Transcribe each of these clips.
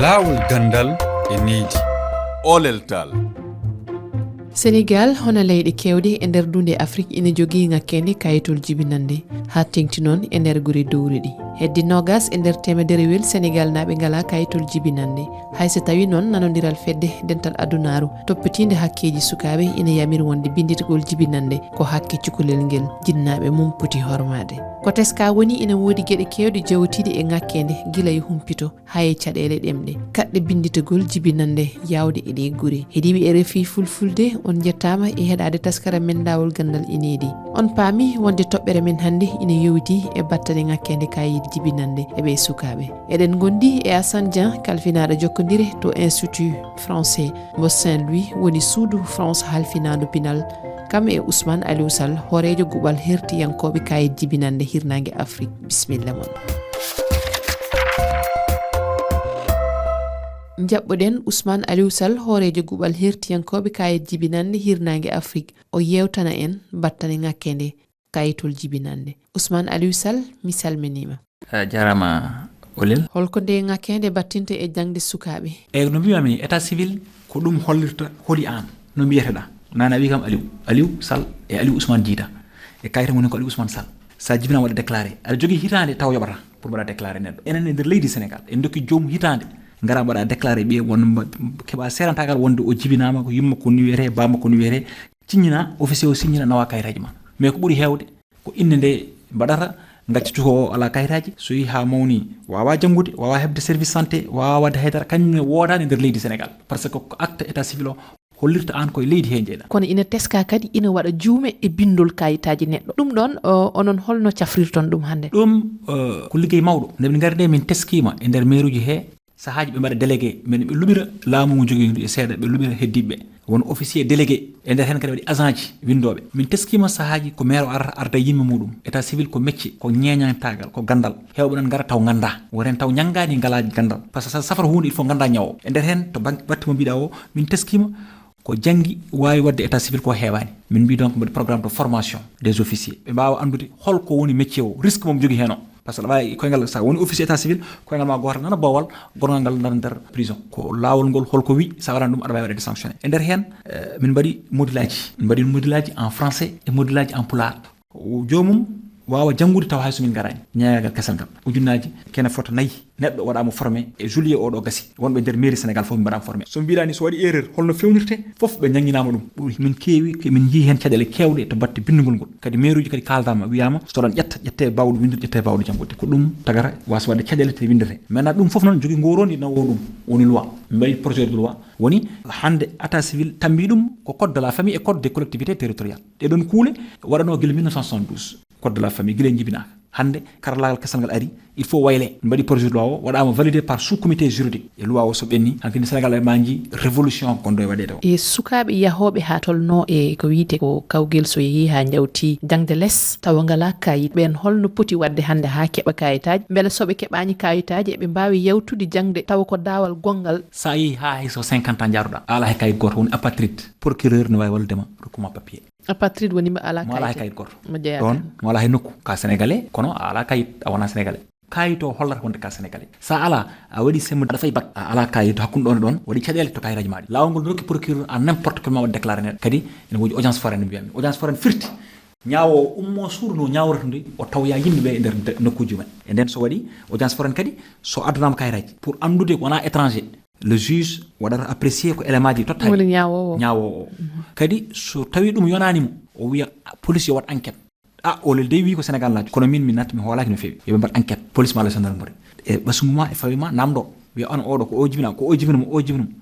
laawol gandal e needi oleltal Sénégal hono leyɗe kewɗe e nder dunde Afrique ina jogii ngakkende kayitol jibinande ha tengti noon e nder guri dowri ɗi heddi nogas e nder temedere wel Sénégal naaɓe ngala kayitol jibinande hayso tawi noon nanodiral fedde dental adunaru toppitinde hakkeji sukaɓe ina yamir wonde binditgol jibinande ko hakke cukalel ngel jinnaɓe mum poti hormade ko teska woni ina woodi gueɗe kewɗe jawtiɗe e ngakkende gila e humpito ha e caɗele ɗemɗe kaɗɗe binditgol jibinande yawde e ɗe guri heeɗiɓe RFI fulfulde on jettama e heɗade taskara men lawol gandal ineedi on paami wonde toɓɓere men hannde ina yowdi e battane ngakkende kayidi jibinande e ɓe sukaɓe eɗen gondi e Assane Dian kalfinaɗo jokkodire to institut français mo Saint-Louis woni suudu France halfinado pinal kam e Ousmane Aliou Sall horejo guɓal hertiyankoɓe kayid jibinande hirnangue Afrique bisimilla mon jabɓoɗen Ousmane Aliou Sall horejo guɓal hertiyankoɓe kayit jibinande hirnangue Afrique o yewtana en battane ngakkende kayitol jibinande Ousmane Aliou Sall mi salminima jarama Olel holko nde ngakkende battinta e jangde sukaɓe e no mbiyami état civil ko ɗum hollirta holi an no mbiyeteɗa nana wi kam Aliou Sall e Aliou Ousmane Djida e kayita mumen ko Aliou Ousmane Sall sa jibinama waɗa déclaré aɗa jogui hitande taw yoɓata pour mbaɗa déclaré neɗɗo enen e nder leydi Sénégal en dokki joomum hitande ngara mbaɗa déclaré ɓiye won keɓa serantagal wonde o jibinama ko yumma ko nuwiyete bamma ko nuwiyete signina officier o signina nawa kayitaji ma mais ko ɓuuri hewde ko inde nde mbaɗata gacci o ala kayitaji so yi ha mawni wawa janggude wawa hebde service santé wawa wadde haydara kañum wodani nder leydi Sénégal par ce que ko acte état civil o hollirta an koye leydi he jeeɗa kono ina teska kadi ina waɗa juume e bindol kayitaji neɗɗo ɗum ɗon onon holno cafrirton ɗum hannde ɗum ko liggey mawɗo nde min gari nde min teskima e nder mairie uji he sahaji ɓe mbaɗa délégué men ɓe luɓira laamu ngu jogui e seeɗa ɓe luɓira heddiɓe won officier délégué e nder hen kadi waɗi agent ji windoɓe min teskima sahaji ko maire o arda yimɓe muɗum état civil ko métier ko ñeñantagal ko gandal hewɓe non gara taw ganda woten taw ñangani ngalaji gandal par ce que sa safara hunde il faut ganda ñawo e nder hen to batte mo mbiɗa o min teskima ko janggi wawi wadde état civil ko heewani min mbi donc mbaɗi programme de formation des officiers ɓe mbawa andude holko woni métier o risque momo jogui hen o par ce que aɗa wawi koyngal sa woni officier état civil koyngal ma goto nana bowal gongal ngal nana nder prison ko lawol ngol holko wi sa waɗani ɗum aɗa wawi waɗede sanctionné e nder hen min mbaɗi module aji en français et module aji en pulaar jomum wawa janggude taw hayso min garani ñayagal kesal ngal ujunnaji kene fota nayyi neɗɗo waɗama formé e juillet oɗo gasi wonɓe nder mairie Sénégal foof min mbaɗama formé so mbiɗani so waɗi erreur holno fewnirte foof ɓe ñanginama ɗum ɓuri min keewi min jii hen caɗele kewɗe to batte bindugol ngol kadi maire uji kadi kaldama wiyama soɗon ƴette bawɗo windude ƴette bawɗo janggude ko ɗum tagara wasa wadde caɗele te windete maintenant ɗum foof noon jogui gorondi nawo ɗum woni loi min mbaɗi projet de loi woni hande état civil tambi ɗum ko code de la famille et code des collectivités territoriales ɗeɗon kuule waɗano guila 1972 code de la famille guila jibinaka hande karalagal kesal ngal ari il faut wayle mbaɗi projet de loi o waɗama validé par sous comité juridique e loi o so ɓenni hankadi Sénégal e manji révolution gonɗo e waɗede o e sukaɓe yahoɓe ha tolno e ko wiyete ko kawguel so yeehi ha jawti jangde less tawa ngala kayit ɓen holno poti wadde hande ha keɓa kayitaji beele soɓe keɓani kayitaji eɓe mbawi yewtude jangde tawa ko dawal gongal sa yeehi ha hayso 50 ans jaruɗa ala he kayit goto woni apatride procureur ne wawi walludema rokkuma papier apatride woni mo ala kayit goto mo jeeyata ɗon mo ala hay nokku ka sénégalais kono a ala kayit a wona sénégalais kayit o hollata wonde ka sénégalais sa ala a waɗi semmude aɗa fay bac a ala kayit hakkude ɗon e ɗon waɗi caɗele to kayitaji maɗi lawol ngol rokki procureur en n'importe quel moment waɗi déclaré neɗɗo kadi ene woodi audience foraine mbiyami audience foraine firti ñawo ummo suudu no ñawrata nde o tawya yimɓeɓe e nder nokkuji men e nden so waɗi audience foraine kadi so addanama kayitaji pour andude wona étranger le juge waɗata apprécier ko élément ji totta ñawowo o kadi so tawi ɗum yonanimo o wiya police yo wat enquête olel de wi ko Sénégal laaji kono min natti mi hoolaki no fewi yoɓe mbaɗ enquête police mala gendarmerie e ɓasumuma e fawima namdo wiya on oɗo ko o jibinamo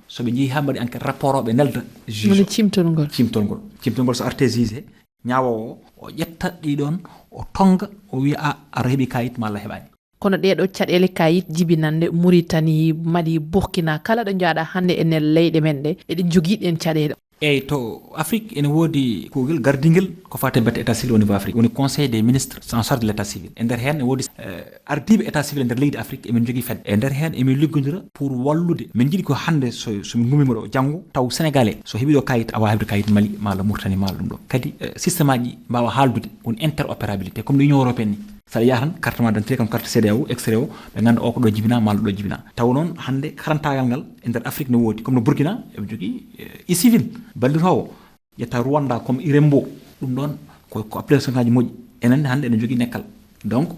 soɓe jeehi ha mbaɗi enquête rapport o ɓe nelda juge cimtol ngol so arte juge ñawowo o ƴetta ɗiɗon o tonga o wiya aɗa heeɓi kayit malla heɓani kono ɗeɗo caɗele kayit jibinande Mauritanie Mali Burkina kala ɗo jaaɗa hande e nder leyɗe men ɗe eɗen joguiɗen caɗele eyyi to Afrique ene woodi kugel gardiguel ko fate batte état civil au niveau Afrique woni conseil des ministres en charge de l'état civil e nder hen ne woodi ardiɓe état civil e nder leydi Afrique emin jogui fedde e nder hen emin liggodira pour wallude min jiiɗi ko hande somin gummima ɗo janggo taw sénégalais so heeɓi ɗo kayit awa hebde kayit Mali malla Mauritanie malla ɗum ɗo kadi systéme aji mbawa haaldude woni interopérabilité comme l'union européenne ni sa yahan carte ma d'identité kam carte CDAO extrait o be ganda o ko do jibina mal do jibina taw non hande karantagal ngal ender Afrique ne wodi comme no Burkina e jogi e civil ballirawo yetta Rwanda comme Irembo dum don ko application ngaji moji enen hande ne jogi nekkal donc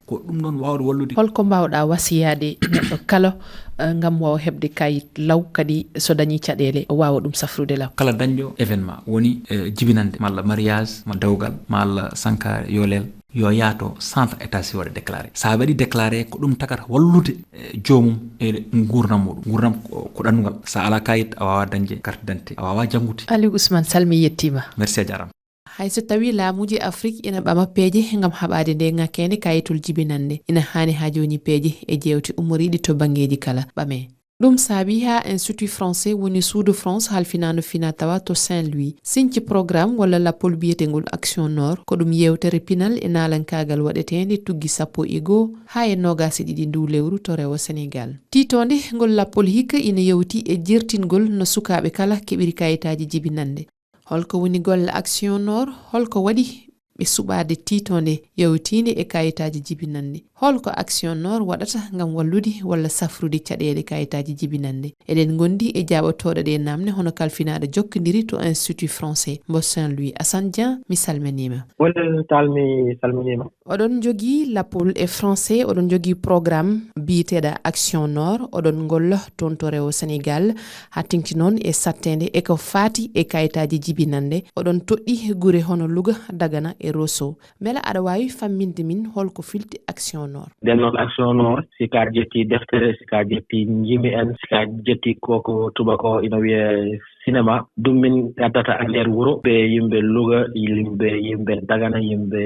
ko dum non wawde wallude holko mbawda wasiyade neddo kala ngam waw hebde kayit law kadi so dañi cadele wawa dum safrude law kala dañjo événement woni jibinande malla mariage ma dawgal malla sankar yolel yo yaato centre état civil déclaré sa wadi déclaré ko dum takata wallude jomum e gurnam modum gurnam ko dandugal sa ala kayit awa dañje carte d'identité awa janguti Ali Ousmane salmi yettima merci jaram hayso tawi laamuji Afrique ina bama peeje ngam habaade de ngakene kayitul jibinande ina hani ha joni peeje e jewti umuridi to bangeji kala bame dum sabi ha Institut Français woni Sud France halfinano finatawa to Saint-Louis sinci programme wala la pol bietengol Action Nord ko dum yewtere pinal e nalankagal wadetende tuggi sappo ego ha e nogasi didi ndu lewru to rewo Sénégal titonde ngol la pol hika ina yewti e jirtingol no sukabe kala kebiri kayitaji jibinande holko woni golle Action Nord holko wadi be subade titonde yewtinde e kayitaji jibinande holko Action Nord wadata ngam wallude walla safrude cadede kayitaji jibinande eden gondi e jabotodo de namne hono kalfinade jokkindiri to Institut Français mo Saint-Louis Assane Dian mi salminima wala talmi salminima odon jogi la pole e français odon jogi programme biiteda Action Nord odon gollo ton to rewo Sénégal hatinti non e sattende e ko fati e kayitaji jibinande odon toddi gure hono Louga Dagana e Rosso mela ada wawi famminde min holko filti Action Nord denno Action Nord si ka jetti deftere si ka jetti jimi en si ka jetti koko tubako ina wiye cinéma dum min gaddata e nder wuro be yimbe Louga yimbe Dagana yimbe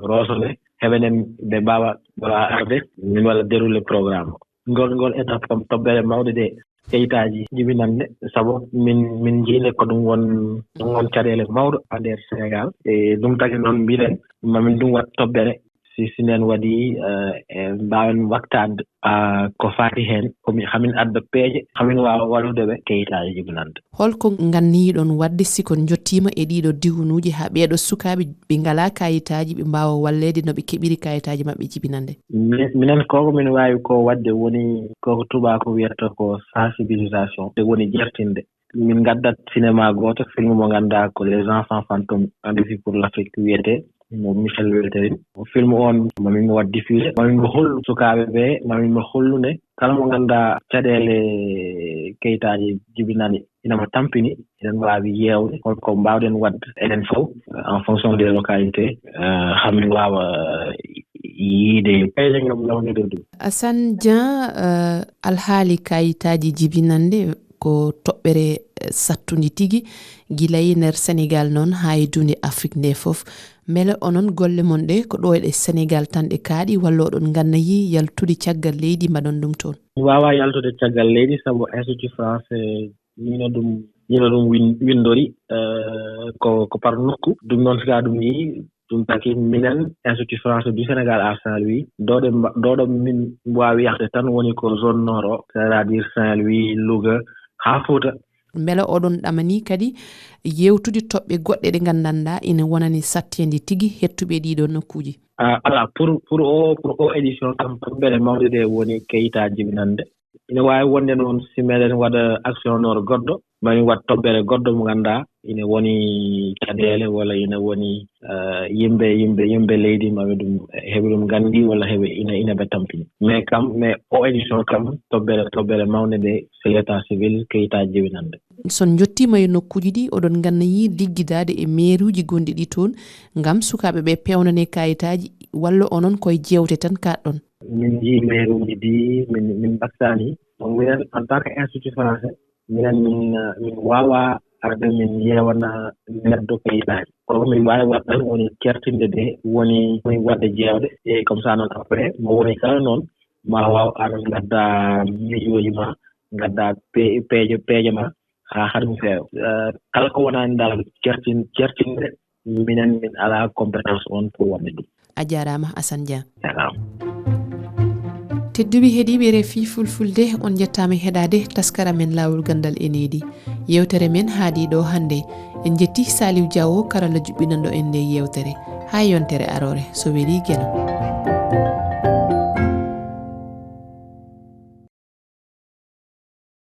Rosso le hebenen be bawa arde min wala déroulé programme ngol étape kam tobbere mawde de kayitaji jibinande sabo min jiile ko dum won cadele mawdo a nder Sénégal e dum tagi non bilen mamin dum wat tobbere si sinen wadi bawen waktad ko fati hen komi xamin adda peeje xamin waawa walude be kayitaji jibinande holko ganni don wadde sikon jottima e dido diwunuji ha beedo sukabe be ngala kayitaji be bawo wallede no be kebiri kayitaji mabbe jibinande minen ko min waawi ko wadde woni ko tubako wiyata ko sensibilisation te woni jertinde min gaddat cinéma goto film mo ganda ko les enfants fantômes en défi pour l'Afrique wiyete mo Michel Welterin film on mamin mo waddi diffusé mamin mo hollu sukabe be mamin mo hollune kala mo ganda cadele kayitaji jibinani ina mo tampini ina waawi yewde ko mbawden wadde enen fof en fonction des localités xamin waawa yide payengam lawde do Assane Dian alhaali kayitaji jibinande ko tobbere sattundi tigi gilayi ner Sénégal non hay dunde Afrique nde fof mele onon golle mon de ko do e Sénégal tan de kaadi wallo don gannayi yaltude caggal leydi madon dum ton wawa yaltude caggal leydi sabo Institut Français yino dum windori ko par nokku dum non sika dum yi dum taki minen Institut Français du Sénégal à Saint-Louis dodo min wawi yaxte tan woni ko zone nord c'est-à-dire Saint-Louis Louga ha Fouta mela odon damani kadi yewtude tobbe godde de gandanda ina wonani sattendi tigi hettube dido nokkuji ala pour édition kam tobbere mawde de woni kayita jibinande ina wawi wonde non simelen wada Action Nord goddo mani wat tobbere goddo mo ganda ina woni cadele wala ina woni yimbe leydi mawdum hebulum gandi wala hebe ina be tampini mais o édition kam tobbere mawde de c'est l'état civil kayita jibinande son jottima e nokkuji di odon gannayi liggidade e mairuji gondi di ton ngam sukabe be pewnane kayitaji wallo onon koy jewte tan kaddon min ji mairuji di min baksani min en tant que Institut Français min wawa arde min yewana neddo kayitaji ko min wawi wadde woni kertinde de woni wadde jewde e comme ça non après mo woni kala non ma waw ar gadda mijoji ma gadda peeje ma ha harum feew kala ko wonani dal kertinde min ala compétence on pour wadde dum a jarama Assane Dian salam teddubi heedibe refi fulfulde on jettama hedade taskara men lawol gandal enedi yewtere men haadi do hande en jetti Saliou Diawo karala jubbinando en de yewtere ha yontere arore so weeli gueno.